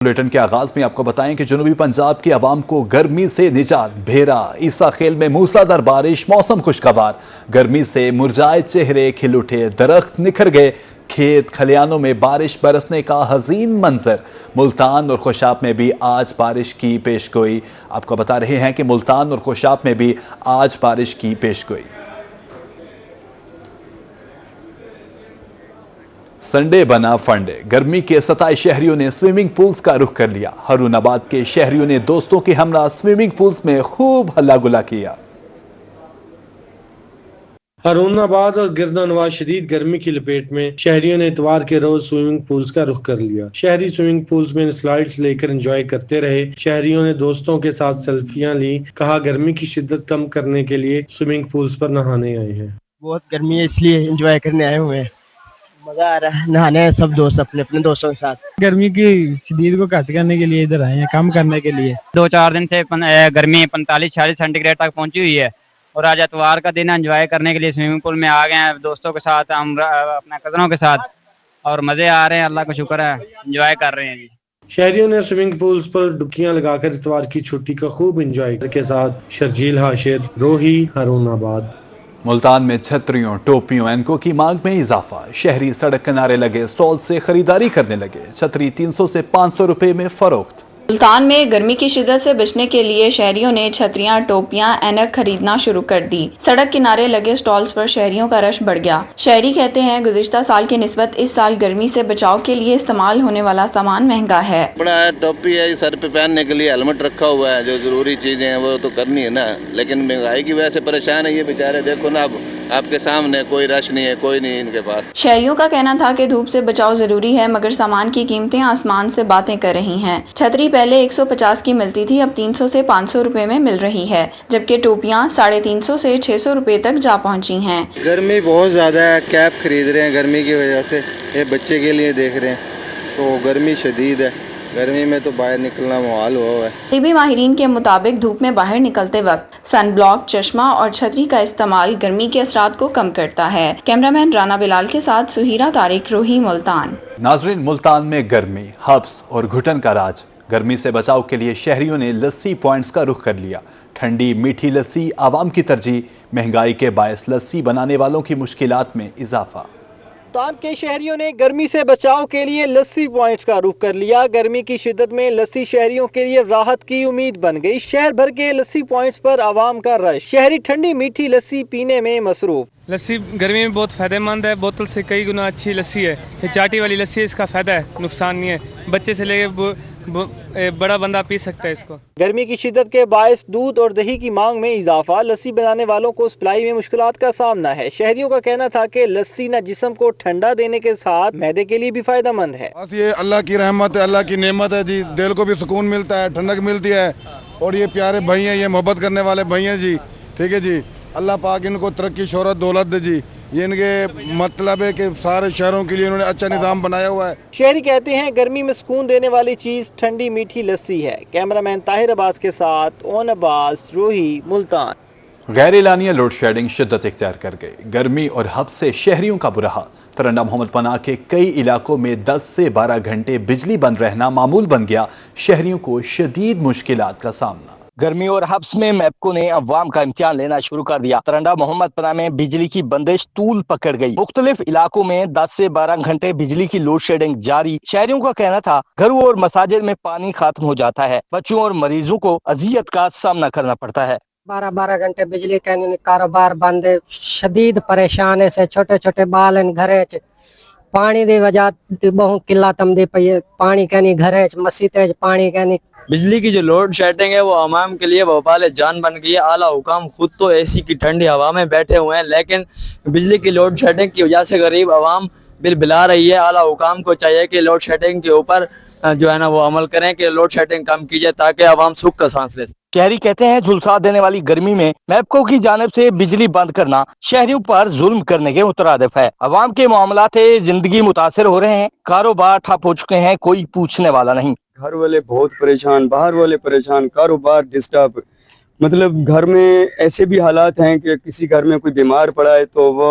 Bulletin के आगाज में आपको बताएं कि जनूबी पंजाब की आवाम को गर्मी से निजात। भेरा ईसा खेल में मूसलाधार बारिश, मौसम खुशगवार। गर्मी से मुरझाए चेहरे खिल उठे, दरख्त निखर गए। खेत खलियानों में बारिश बरसने का हसीन मंजर। मुल्तान और खुशाब में भी आज बारिश की पेशगोई। आपको बता रहे हैं कि मुल्तान और खुशाब में भी आज बारिश की पेशगोई। संडे बना फंडे। गर्मी के 27 शहरियों ने स्विमिंग पूल्स का रुख कर लिया। हरूनाबाद के शहरियों ने दोस्तों के हमरा स्विमिंग पूल्स में खूब हल्ला गुल्ला किया। हरूनाबाद और गिरदा नवाज शदीद गर्मी की लपेट में शहरियों ने इतवार के रोज स्विमिंग पूल्स का रुख कर लिया। शहरी स्विमिंग पूल्स में स्लाइड्स लेकर एंजॉय करते रहे। शहरियों ने दोस्तों के साथ सेल्फियां ली। कहा गर्मी की शिद्दत कम करने के लिए स्विमिंग पूल्स पर नहाने आए हैं। बहुत गर्मी है इसलिए एंजॉय करने आए हुए हैं। मजा आ रहा है, नहाने हैं सब दोस्त अपने अपने दोस्तों के साथ। गर्मी की शदीद को घट करने के लिए इधर आए हैं, कम करने के लिए। 2-4 दिन से गर्मी 45-46 सेंटीग्रेड तक पहुंची हुई है और आज इतवार का दिन एंजॉय करने के लिए स्विमिंग पूल में आ गए हैं दोस्तों के साथ, हम अपने कजनों के साथ, और मजे आ रहे हैं। अल्लाह का शुक्र है, एंजॉय कर रहे हैं जी। शहरियों ने स्विमिंग पूल्स पर डुबकियां लगाकर इतवार की छुट्टी का खूब एंजॉय के साथ। शर्जील हाशिर, रोही, हरूनाबाद। मुल्तान में छतरियों, टोपियों, एनको की मांग में इजाफा। शहरी सड़क किनारे लगे स्टॉल से खरीदारी करने लगे। छतरी 300 से 500 रुपए में फरोख्त। मुल्तान में गर्मी की शिद्दत से बचने के लिए शहरियों ने छतरियां, टोपियां, ऐनक खरीदना शुरू कर दी। सड़क किनारे लगे स्टॉल्स पर शहरियों का रश बढ़ गया। शहरी कहते हैं गुज़िश्ता साल की निस्बत इस साल गर्मी से बचाव के लिए इस्तेमाल होने वाला सामान महंगा है। बड़ा है, टोपी है, सर पे पहनने के लिए हेलमेट रखा हुआ है। जो जरूरी चीजें हैं वो तो करनी है ना, लेकिन महंगाई की वजह से परेशान है ये बेचारे। देखो ना, अब आपके सामने कोई रश नहीं है, कोई नहीं इनके पास। शहरियों का कहना था कि धूप से बचाव जरूरी है, मगर सामान की कीमतें आसमान से बातें कर रही हैं। छतरी पहले 150 की मिलती थी, अब 300 से 500 रुपए में मिल रही है, जबकि टोपियां 350 से 600 रुपए तक जा पहुंची हैं। गर्मी बहुत ज्यादा है, कैप खरीद रहे हैं गर्मी की वजह से। ये बच्चे के लिए देख रहे हैं, तो गर्मी शदीद है। गर्मी में तो बाहर निकलना मुहाल हुआ है। तबी माहिरीन के मुताबिक धूप में बाहर निकलते वक्त सन ब्लॉक, चश्मा और छतरी का इस्तेमाल गर्मी के असरात को कम करता है। कैमरामैन राना बिलाल के साथ सुहीरा तारिक, रोही, मुल्तान। नाजरीन, मुल्तान में गर्मी, हब्स और घुटन का राज। गर्मी से बचाव के लिए शहरियों ने लस्सी पॉइंट्स का रुख कर लिया। ठंडी मीठी लस्सी आवाम की तरजीह। महंगाई के बायस लस्सी बनाने वालों की मुश्किलात में इजाफा। मुल्तान के शहरियों ने गर्मी से बचाव के लिए लस्सी पॉइंट्स का रुख कर लिया। गर्मी की शिद्दत में लस्सी शहरियों के लिए राहत की उम्मीद बन गई। शहर भर के लस्सी पॉइंट्स पर आवाम का रश। शहरी ठंडी मीठी लस्सी पीने में मसरूफ। लस्सी गर्मी में बहुत फायदेमंद है, बोतल से कई गुना अच्छी लस्सी है। ये चाटी वाली लस्सी है, इसका फायदा है, नुकसान नहीं है। बच्चे से लेके बड़ा बंदा पी सकता है इसको। गर्मी की शिद्दत के बायस दूध और दही की मांग में इजाफा। लस्सी बनाने वालों को सप्लाई में मुश्किलात का सामना है। शहरियों का कहना था कि लस्सी न जिस्म को ठंडा देने के साथ मैदे के लिए भी फायदेमंद है। बस ये अल्लाह की रहमत है, अल्लाह की नेमत है जी। दिल को भी सुकून मिलता है, ठंडक मिलती है। और ये प्यारे भाई हैं, ये मोहब्बत करने वाले भाई हैं जी। ठीक है जी, अल्लाह पाक इनको तरक्की, शोहरत, दौलत दे जी। ये इनके मतलब है कि सारे शहरों के लिए इन्होंने अच्छा निजाम बनाया हुआ है। शहरी कहते हैं गर्मी में सुकून देने वाली चीज ठंडी मीठी लस्सी है। कैमरामैन ताहिर अब्बास के साथ ओन अब्बास, रोही, मुल्तान। गैर एलानिया लोड शेडिंग शिद्दत इख्तियार कर गई। गर्मी और हब्स से शहरियों का बुरा हाल। तरन्नुम मोहम्मद पनाह के कई इलाकों में 10 से 12 घंटे बिजली बंद रहना मामूल बन गया। शहरियों को शदीद मुश्किलात का सामना। गर्मी और हब्स में मैपको ने अवाम का इम्तिहान लेना शुरू कर दिया। तरंडा मोहम्मद पना में बिजली की बंदिश तूल पकड़ गई। मुख्तलिफ इलाकों में 10 से 12 घंटे बिजली की लोड शेडिंग जारी। शहरियों का कहना था घरों और मसाजिद में पानी खत्म हो जाता है। बच्चों और मरीजों को अजियत का सामना करना पड़ता है। 12-12 घंटे बिजली का कारोबार बंद है। शदीद परेशान है। छोटे छोटे बाल घरे पानी दी वजह बहुत किल्लत आमदी पई है। पानी कहनी घरे मसीते पानी कहनी। बिजली की जो लोड शेडिंग है वो आवाम के लिए वबाल जान बन गई है। आला हुकाम खुद तो एसी की ठंडी हवा में बैठे हुए हैं, लेकिन बिजली की लोड शेडिंग की वजह से गरीब आवाम बिल बिला रही है। आला हुकाम को चाहिए कि लोड शेडिंग के ऊपर जो है ना वो अमल करें कि लोड शेडिंग कम कीजिए ताकि आवाम सुख का सांस ले। शहरी कहते हैं झुलसा देने वाली गर्मी में मैपको की जानिब से बिजली बंद करना शहरियों पर जुल्म करने के मुतरादिफ है। आवाम के मामलात जिंदगी मुतासिर हो रहे हैं। कारोबार ठप हो चुके हैं, कोई पूछने वाला नहीं। घर वाले बहुत परेशान, बाहर वाले परेशान, कारोबार डिस्टर्ब। मतलब घर में ऐसे भी हालात हैं कि किसी घर में कोई बीमार पड़ा है तो वो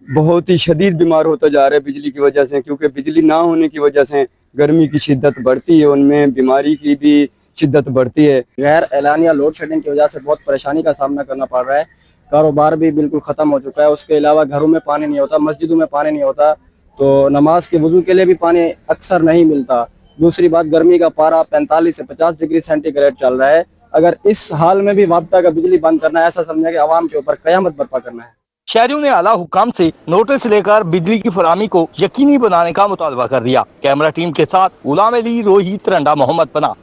बहुत ही शदीद बीमार होता जा रहा है बिजली की वजह से, क्योंकि बिजली ना होने की वजह से गर्मी की शिद्दत बढ़ती है, उनमें बीमारी की भी शिद्दत बढ़ती है। गैर एलानिया लोड शेडिंग की वजह से बहुत परेशानी का सामना करना पड़ रहा है। कारोबार भी बिल्कुल खत्म हो चुका है। उसके अलावा घरों में पानी नहीं होता, मस्जिदों में पानी नहीं होता, तो नमाज के वजू के लिए भी पानी अक्सर नहीं मिलता। दूसरी बात, गर्मी का पारा 45 से 50 डिग्री सेंटीग्रेड चल रहा है। अगर इस हाल में भी वापटा का बिजली बंद करना है, ऐसा समझे कि आवाम के ऊपर कयामत बर्पा करना है। शहरियों ने आला हुकाम से नोटिस लेकर बिजली की फराहमी को यकीनी बनाने का मुतालबा कर दिया। कैमरा टीम के साथ गुलाम अली, रोहित, तरंडा, मोहम्मद पना।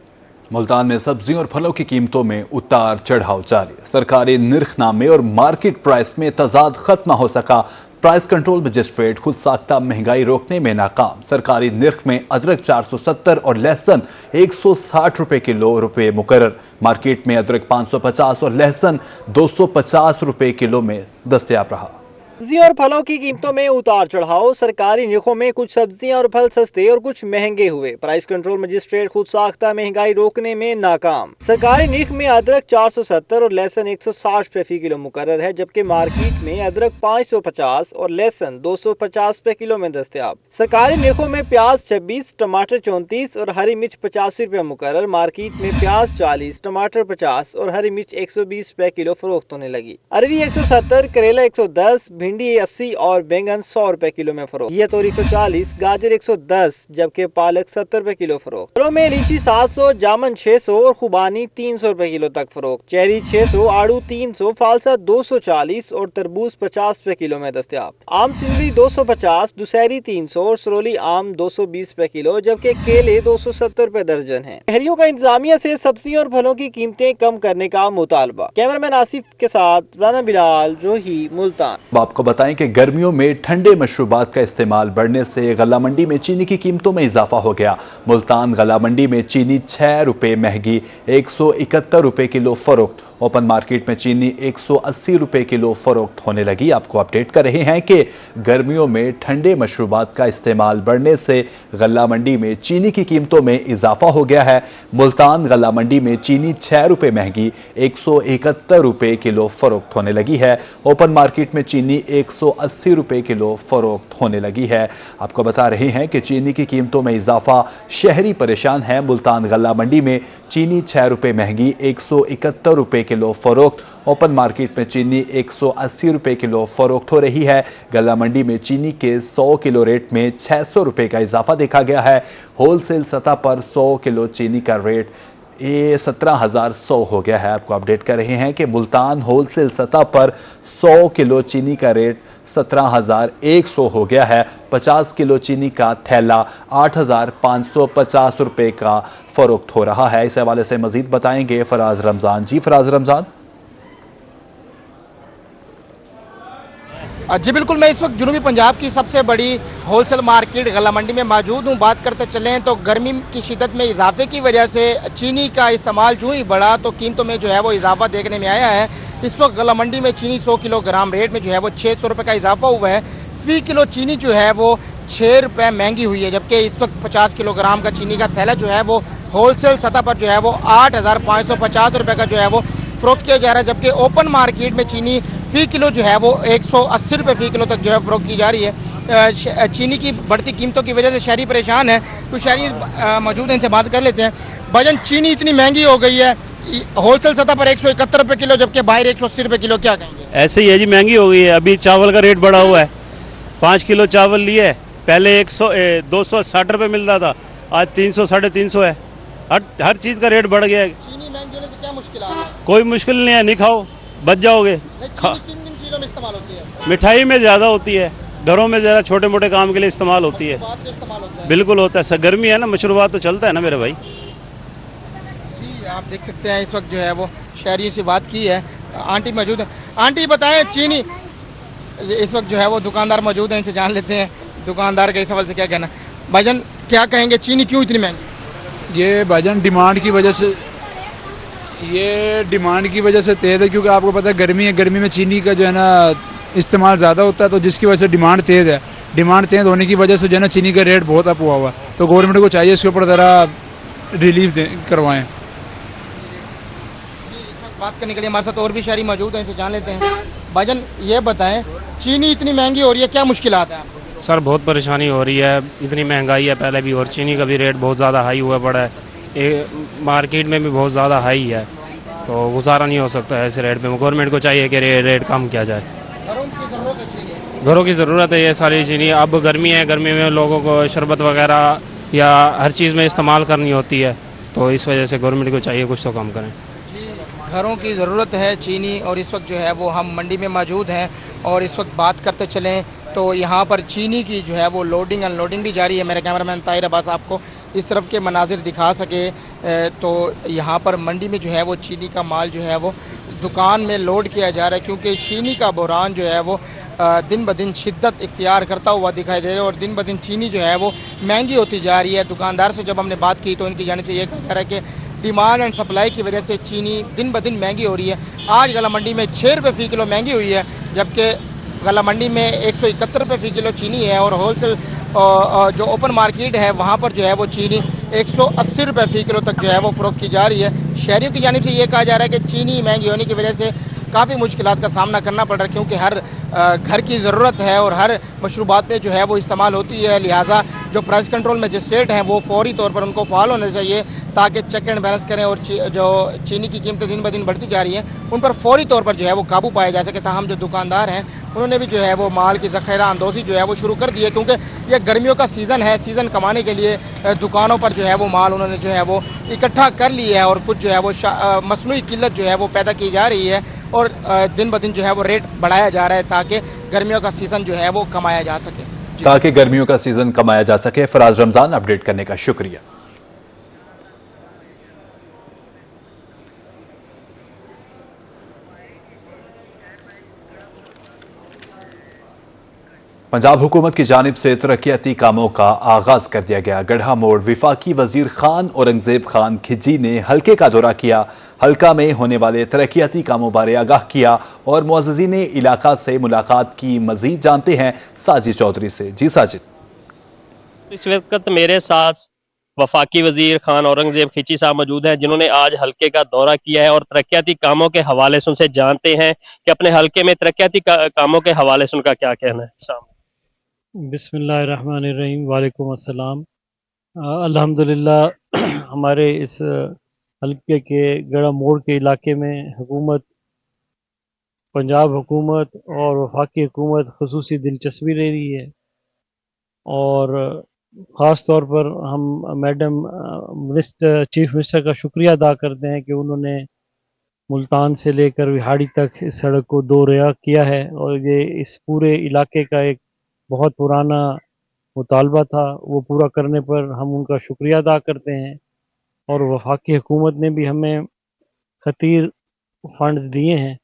मुल्तान में सब्जियों और फलों की कीमतों में उतार चढ़ाव जारी। सरकारी निर्खनामे और मार्केट प्राइस में तजाद खत्म हो सका। प्राइस कंट्रोल मजिस्ट्रेट खुद साख्ता महंगाई रोकने में नाकाम। सरकारी निर्ख में अदरक 470 और लहसुन 160 रुपए किलो मुकर्रर। मार्केट में अदरक 550 और लहसुन 250 रुपए किलो में दस्तयाब रहा। सब्जियों और फलों की कीमतों में उतार चढ़ाव। सरकारी निर्खों में कुछ सब्जियां और फल सस्ते और कुछ महंगे हुए। प्राइस कंट्रोल मजिस्ट्रेट खुद साख्ता महंगाई रोकने में नाकाम। सरकारी निर्ख में अदरक 470 और लहसुन 160 रुपए फी किलो मुकर्रर है, जबकि मार्केट में अदरक 550 और लहसुन 250 रुपए किलो में दस्तयाब। सरकारी निर्खों में प्याज 26, टमाटर 34 और हरी मिर्च 85 रुपए मुकर्रर। मार्केट में प्याज 40, टमाटर 50 और हरी मिर्च 120 रुपए किलो फरोख्त होने लगी। अरवी 170, करेला 110, भिंडी 80 और बैंगन 100 रुपए किलो में फरोख्त। ये तोरी 140, गाजर 110, जबकि पालक 70 रुपए किलो फरोख्त। फलों में लीची 700, जामुन 600 और खुबानी 300 रुपए किलो तक फरोख्त। चेरी 600, आड़ू 300, फालसा 240 और तरबूज 50 रुपए किलो में दस्तयाब। आम चिंगड़ी 250, दुशहरी 300 और सरोली आम 220 रुपए किलो, जबकि केले 270 रुपए दर्जन है। शहरियों का इंतजामिया से सब्जियों और फलों की कीमतें कम करने का मुतालबा। कैमरामैन आसिफ के साथ राना बिलाल, रोही, मुल्तान। आपको बताएं कि गर्मियों में ठंडे मशरूबात का इस्तेमाल बढ़ने से गला मंडी में चीनी की कीमतों में इजाफा हो गया। मुल्तान गला मंडी में चीनी 6 रुपए महंगी 171 रुपए किलो फरोख्त। ओपन मार्केट में चीनी 180 रुपए किलो फरोख्त होने लगी। आपको अपडेट कर रहे हैं कि गर्मियों में ठंडे मशरूबात का इस्तेमाल बढ़ने से गला मंडी में चीनी की कीमतों में इजाफा हो गया है। मुल्तान गला मंडी में चीनी 6 रुपए महंगी 171 रुपए किलो फरोख्त होने लगी है। ओपन मार्केट में चीनी 180 रुपए किलो फरोख्त होने लगी है। आपको बता रहे हैं कि चीनी की कीमतों में इजाफा शहरी परेशान है। मुल्तान गला मंडी में चीनी 6 रुपए महंगी 171 रुपए किलो फरोख्त। ओपन मार्केट में चीनी 180 रुपए किलो फरोख्त हो रही है। गला मंडी में चीनी के 100 किलो रेट में 600 रुपए का इजाफा देखा गया है। होलसेल सतह पर 100 किलो चीनी का रेट 17,100 हो गया है। आपको अपडेट कर रहे हैं कि मुल्तान होलसेल सतह पर 100 किलो चीनी का रेट 17,100 हो गया है। 50 किलो चीनी का थैला 8,550 रुपए का फरोख्त हो रहा है। इस हवाले से मजीद बताएंगे फराज रमजान। जी फराज रमजान। जी बिल्कुल, मैं इस वक्त जुनूबी पंजाब की सबसे बड़ी होलसेल मार्केट गला मंडी में मौजूद हूँ। बात करते चलें तो गर्मी की शिद्दत में इजाफे की वजह से चीनी का इस्तेमाल जो ही बढ़ा तो कीमतों में जो है वो इजाफा देखने में आया है। इस वक्त गला मंडी में चीनी 100 किलोग्राम रेट में जो है वो 600 रुपये का इजाफा हुआ है। फी किलो चीनी जो है वो 6 रुपये महंगी हुई है, जबकि इस वक्त 50 किलोग्राम का चीनी का थैला जो है वो होलसेल सतह पर जो है वो 8,550 रुपये का जो है वो फरोख्त किया जा रहा है। जबकि ओपन मार्केट में चीनी फी किलो जो है वो 180 रुपये फी किलो तक जो है फरोख्त की जा रही है। चीनी की बढ़ती कीमतों की वजह से शहरी परेशान है। तो शहरी मौजूद हैं, इनसे बात कर लेते हैं। भाईजान, चीनी इतनी महंगी हो गई है, होलसेल सतह पर 171 रुपये किलो, जबकि बाहर 180 रुपये किलो, क्या कहेंगे? ऐसे ही है जी, महंगी हो गई है। अभी चावल का रेट बढ़ा हुआ है। 5 किलो चावल लिए, पहले 260 रुपये मिल रहा था, आज 300 साढ़े 300 है। हर चीज का रेट बढ़ गया है। चीनी महंगी होने से क्या मुश्किल है? कोई मुश्किल नहीं है, नहीं खाओ बच जाओगे। किन चीजों में इस्तेमाल होती है? मिठाई में ज्यादा होती है, घरों में ज्यादा छोटे मोटे काम के लिए इस्तेमाल होती है। बिल्कुल होता है, गर्मी है ना, मशरूबात तो चलता है ना मेरे भाई। जी आप देख सकते हैं इस वक्त जो है वो शहरियों से बात की है। आंटी मौजूद है। आंटी बताएं, चीनी इस वक्त जो है वो दुकानदार मौजूद हैं, इनसे जान लेते हैं दुकानदार के इस सवाल से क्या कहना। भाईजान क्या कहेंगे, चीनी क्यों इतनी महंगी? ये भाईजान डिमांड की वजह से, ये डिमांड की वजह से तेज है, क्योंकि आपको पता है गर्मी है, गर्मी में चीनी का जो है ना इस्तेमाल ज़्यादा होता है, तो जिसकी वजह से डिमांड तेज है। डिमांड तेज होने की वजह से जो है ना चीनी का रेट बहुत अप हुआ हुआ है। तो गवर्नमेंट को चाहिए इसके ऊपर ज़रा रिलीफ करवाएं। बात करने के लिए हमारे साथ और भी शहरी मौजूद हैं, इनसे जान लेते हैं। भाईजान ये बताएं, चीनी इतनी महंगी हो रही है, क्या मुश्किलात है आपको? सर बहुत परेशानी हो रही है, इतनी महंगाई है पहले भी, और चीनी का भी रेट बहुत ज़्यादा हाई हुआ पड़ा है, मार्केट में भी बहुत ज़्यादा हाई है, तो गुजारा नहीं हो सकता है ऐसे रेट पे। गवर्नमेंट को चाहिए कि रेट कम किया जाए। घरों की ज़रूरत है ये सारी चीनी। अब गर्मी है, गर्मी में लोगों को शरबत वगैरह या हर चीज़ में इस्तेमाल करनी होती है, तो इस वजह से गवर्नमेंट को चाहिए कुछ तो कम करें। घरों की ज़रूरत है चीनी, और इस वक्त जो है वो हम मंडी में मौजूद हैं और इस वक्त बात करते चलें तो यहाँ पर चीनी की जो है वो लोडिंग अनलोडिंग भी जारी है। मेरे कैमरामैन ताहिर अब्बास आपको इस तरफ के मनाजिर दिखा सके तो यहाँ पर मंडी में जो है वो चीनी का माल जो है वो दुकान में लोड किया जा रहा है, क्योंकि चीनी का बहरान जो है वो दिन ब दिन शिद्दत इख्तियार करता हुआ दिखाई दे रहा है और दिन ब दिन चीनी जो है वो महंगी होती जा रही है। दुकानदार से जब हमने बात की तो इनकी जानिब से ये कहा जा रहा है कि डिमांड एंड सप्लाई की वजह से चीनी दिन ब दिन महंगी हो रही है। आज गला मंडी में 6 रुपये फ़ी किलो महंगी हुई है, जबकि गला मंडी में 171 रुपये फ़ी किलो चीनी है और होलसेल जो ओपन मार्केट है वहाँ पर जो है वो चीनी 180 रुपये फ़ी किलो तक जो है वो फ़रोख्त की जा रही है। शहरियों की जानिब से ये कहा जा रहा है कि चीनी महंगी होने की वजह से काफ़ी मुश्किलात का सामना करना पड़ रहा है, क्योंकि हर घर की ज़रूरत है और हर मशरूबात में जो है वो इस्तेमाल होती है। लिहाजा जो प्राइस कंट्रोल मजिस्ट्रेट हैं वो फौरी तौर पर उनको फ़ाल होने चाहिए ताकि चेक एंड बैलेंस करें और जो चीनी की कीमतें दिन ब दिन बढ़ती जा रही हैं उन पर फौरी तौर पर जो है वो काबू पाया जा सके। ताहम जो दुकानदार हैं उन्होंने भी जो है वो माल की ज़ख़ीरा अंदोज़ी जो है वो शुरू कर दी है, क्योंकि ये गर्मियों का सीज़न है। सीज़न कमाने के लिए दुकानों पर जो है वो माल उन्होंने जो है वो इकट्ठा कर लिया है और कुछ जो है वो मसनूई किल्लत जो है वो पैदा की जा रही है और दिन ब दिन जो है वो रेट बढ़ाया जा रहा है ताकि गर्मियों का सीज़न जो है वो कमाया जा सके। ताकि गर्मियों का सीजन कमाया जा सके। फराज रमजान, अपडेट करने का शुक्रिया। पंजाब हुकूमत की जानिब से तरक्याती कामों का आगाज कर दिया गया। गढ़ा मोड़ विफाकी वजीर खान औरंगजेब खान खिजी ने हल्के का दौरा किया, हल्का में होने वाले तरक्याती कामों बारे आगाह किया और मुअज़्ज़िज़ीन इलाका से मुलाकात की। मजीद जानते हैं साजिद चौधरी से। जी साजिद। इस वक्त मेरे साथ वफाकी वजीर खान औरंगजेब खिची साहब मौजूद हैं, जिन्होंने आज हल्के का दौरा किया है और तरक्याती कामों के हवाले से उनसे जानते हैं कि अपने हल्के में तरक्याती कामों के हवाले से उनका क्या कहना है। बिस्मिल्लाहिर्रहमानिर्रहीम, वालेकुम अस्सलाम। अल्हम्दुलिल्लाह हमारे इस हल्के के गड़ा मोड़ के इलाके में हुकूमत, पंजाब हुकूमत और वफाकी हुकूमत खुसूसी दिलचस्पी ले रही है और ख़ास तौर पर हम मैडम चीफ मिनिस्टर का शुक्रिया अदा करते हैं कि उन्होंने मुल्तान से लेकर विहाड़ी तक इस सड़क को दोरया किया है और ये इस पूरे इलाके का एक बहुत पुराना मुतालबा था, वो पूरा करने पर हम उनका शुक्रिया अदा करते हैं। और वफाकी हुकूमत ने भी हमें खतीर फंड्स दिए हैं,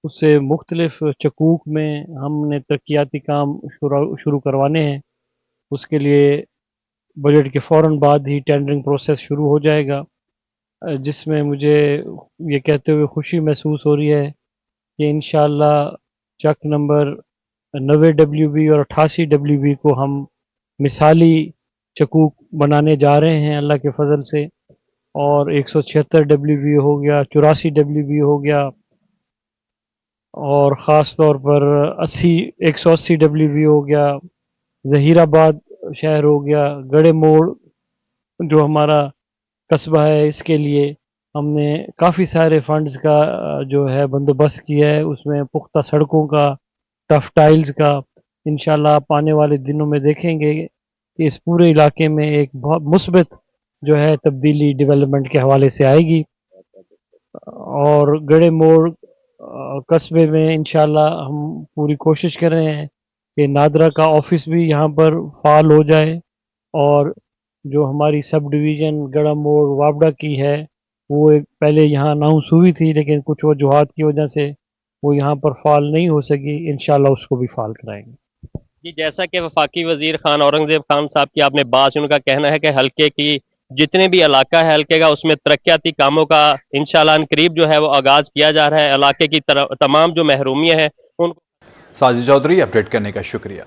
उससे मुख्तलिफ चकूक में हमने तरक्याती काम शुरू करवाने हैं। उसके लिए बजट के फ़ौरन बाद ही टेंडरिंग प्रोसेस शुरू हो जाएगा, जिसमें मुझे ये कहते हुए खुशी महसूस हो रही है कि इंशाअल्लाह चक नंबर 90 WB और 88 WB को हम मिसाली चकूक बनाने जा रहे हैं अल्लाह के फजल से, और 176 WB हो गया, 84 WB हो गया और ख़ास तौर पर 180 WB हो गया, ज़हीराबाद शहर हो गया, गड़े मोड़ जो हमारा कस्बा है, इसके लिए हमने काफ़ी सारे फंड्स का जो है बंदोबस्त किया है। उसमें पुख्ता सड़कों का, टफ टाइल्स का, इंशाल्लाह आप आने वाले दिनों में देखेंगे कि इस पूरे इलाके में एक बहुत मुस्बत जो है तब्दीली डेवलपमेंट के हवाले से आएगी। और गड़े मोड़ कस्बे में इंशाल्लाह हम पूरी कोशिश कर रहे हैं कि नादरा का ऑफिस भी यहाँ पर फ़ाल हो जाए और जो हमारी सब डिवीज़न गड़ा मोड़ वापडा की है वो एक पहले यहाँ अनाउंस हुई थी, लेकिन कुछ वजूहात की वजह से वो यहाँ पर फ़ाल नहीं हो सकी। इंशाल्लाह उसको भी फ़ाल कराएंगे। जी, जैसा कि वफाकी वजीर खान औरंगजेब खान साहब की आपने बात, उनका कहना है कि हल्के की जितने भी इलाका है हल्के का उसमें तरक्याती कामों का इंशाल्लाह करीब जो है वो आगाज किया जा रहा है। इलाके की तमाम जो महरूमियाँ हैं उनको। साजिद चौधरी, अपडेट करने का शुक्रिया।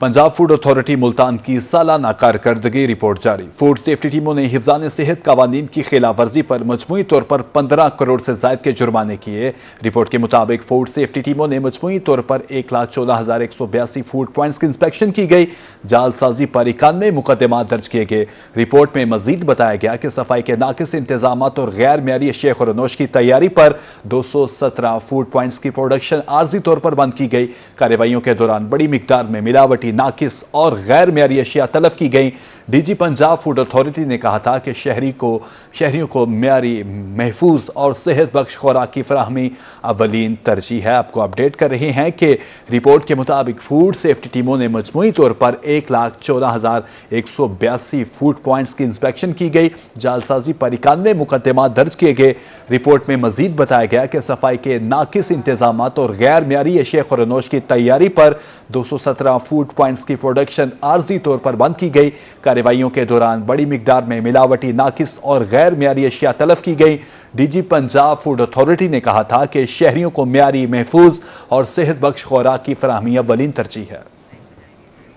पंजाब फूड अथॉरिटी मुल्तान की सालाना कारकर्दगी रिपोर्ट जारी। फूड सेफ्टी टीमों ने हिफ्ज़ान सेहत कवानीन की खिलाफवर्जी पर मजमूई तौर पर 15 करोड़ से ज्यादा के जुर्माने किए। रिपोर्ट के मुताबिक फूड सेफ्टी टीमों ने मजमूई तौर पर 1,14,182 फूड पॉइंट्स की इंस्पेक्शन की गई। जालसाजी पर 91 मुकदमा दर्ज किए गए। रिपोर्ट में मजीद बताया गया कि सफाई के नाकिस इंतजाम और गैर मियारी अशिया खुरनोश की तैयारी पर 217 फूड पॉइंट्स की प्रोडक्शन आर्जी तौर पर बंद की गई। कार्रवाइयों के दौरान बड़ी मिकदार में मिलावटी, नाकिस और गैर मियारी अशिया तलब की गई। डीजी पंजाब फूड अथॉरिटी ने कहा था कि शहरियों को मियारी, महफूज और सेहत बख्श खुराक की फराहमी अवलीन तरजीह है। आपको अपडेट कर रहे हैं कि रिपोर्ट के मुताबिक फूड सेफ्टी टीमों ने मजमूई तौर पर 1,14,182 फूड पॉइंट्स की इंस्पेक्शन की गई। जालसाजी पर 91 मुकदमा दर्ज किए गए। रिपोर्ट में मजीद बताया गया कि सफाई के नाकिस इंतजाम और गैर मियारी अशिया खुरनोश की तैयारी पर 217 फूड पॉइंट्स की प्रोडक्शन आर्जी तौर पर बंद की गई। कार्रवाइयों के दौरान बड़ी मिकदार में मिलावटी, नाकिस और गैर मियारी अशिया तलब की गई। डीजी पंजाब फूड अथॉरिटी ने कहा था कि शहरियों को मियारी, महफूज और सेहत बख्श खुराक की फराहमी अव्वलीन तरजीह है।